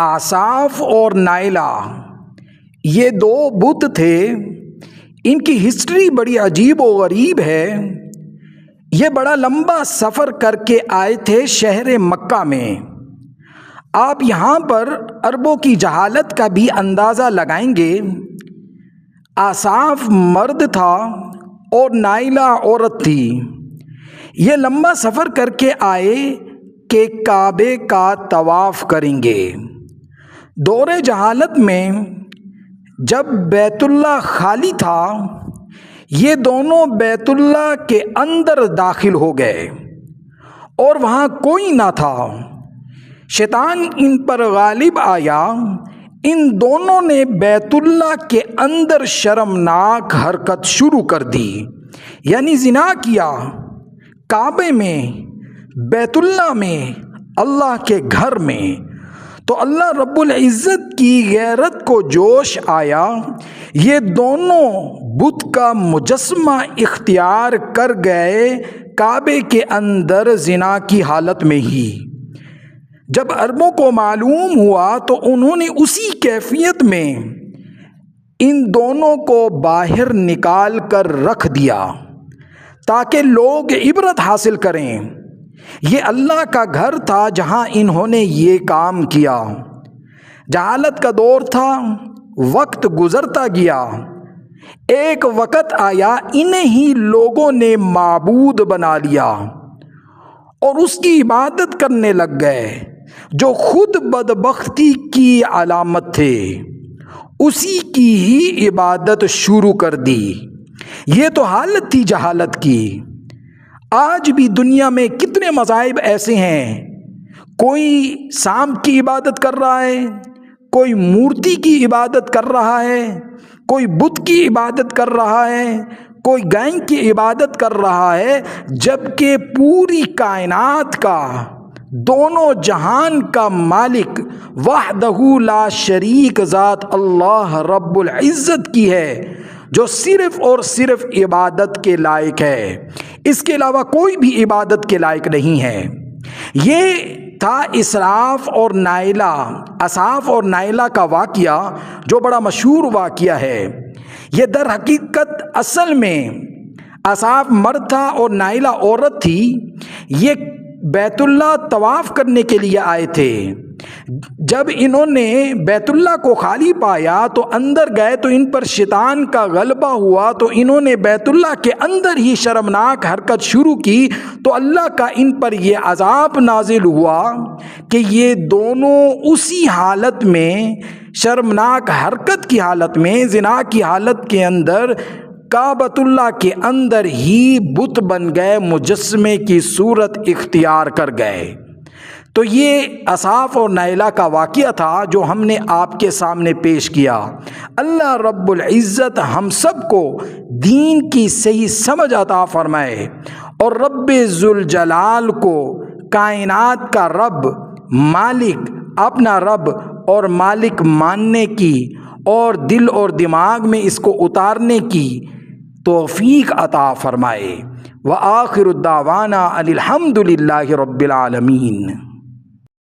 آصاف اور نائلہ یہ دو بت تھے. ان کی ہسٹری بڑی عجیب و غریب ہے. یہ بڑا لمبا سفر کر کے آئے تھے شہر مکہ میں. آپ یہاں پر عربوں کی جہالت کا بھی اندازہ لگائیں گے. آصاف مرد تھا اور نائلہ عورت تھی. یہ لمبا سفر کر کے آئے کہ کعبے کا طواف کریں گے. دور جہالت میں جب بیت اللہ خالی تھا یہ دونوں بیت اللہ کے اندر داخل ہو گئے اور وہاں کوئی نہ تھا. شیطان ان پر غالب آیا. ان دونوں نے بیت اللہ کے اندر شرمناک حرکت شروع کر دی، یعنی زنا کیا. کعبے میں، بیت اللہ میں، اللہ کے گھر میں. تو اللہ رب العزت کی غیرت کو جوش آیا. یہ دونوں بت کا مجسمہ اختیار کر گئے کعبے کے اندر زنا کی حالت میں ہی. جب عربوں کو معلوم ہوا تو انہوں نے اسی کیفیت میں ان دونوں کو باہر نکال کر رکھ دیا تاکہ لوگ عبرت حاصل کریں. یہ اللہ کا گھر تھا جہاں انہوں نے یہ کام کیا. جہالت کا دور تھا، وقت گزرتا گیا. ایک وقت آیا انہیں ہی لوگوں نے معبود بنا لیا اور اس کی عبادت کرنے لگ گئے جو خود بدبختی کی علامت تھے. اسی کی ہی عبادت شروع کر دی. یہ تو حالت تھی جہالت کی. آج بھی دنیا میں کتنے مذاہب ایسے ہیں. کوئی سانپ کی عبادت کر رہا ہے، کوئی مورتی کی عبادت کر رہا ہے، کوئی بت کی عبادت کر رہا ہے، کوئی گائے کی عبادت کر رہا ہے، جبکہ پوری کائنات کا، دونوں جہان کا مالک وحدہ لا شریک ذات اللہ رب العزت کی ہے جو صرف اور صرف عبادت کے لائق ہے. اس کے علاوہ کوئی بھی عبادت کے لائق نہیں ہے. یہ تھا اسراف اور نائلہ، آصاف اور نائلہ کا واقعہ جو بڑا مشہور واقعہ ہے. یہ در حقیقت اصل میں آصاف مرد تھا اور نائلہ عورت تھی. یہ بیت اللہ طواف کرنے کے لیے آئے تھے. جب انہوں نے بیت اللہ کو خالی پایا تو اندر گئے تو ان پر شیطان کا غلبہ ہوا تو انہوں نے بیت اللہ کے اندر ہی شرمناک حرکت شروع کی تو اللہ کا ان پر یہ عذاب نازل ہوا کہ یہ دونوں اسی حالت میں، شرمناک حرکت کی حالت میں، زنا کی حالت کے اندر کعبۃ اللہ کے اندر ہی بت بن گئے، مجسمے کی صورت اختیار کر گئے. تو یہ آصاف اور نائلہ کا واقعہ تھا جو ہم نے آپ کے سامنے پیش کیا. اللہ رب العزت ہم سب کو دین کی صحیح سمجھ عطا فرمائے اور رب ذوالجلال کو کائنات کا رب، مالک، اپنا رب اور مالک ماننے کی اور دل اور دماغ میں اس کو اتارنے کی توفیق عطا فرمائے. وآخر الدعوانا ان الحمد للہ رب العالمین.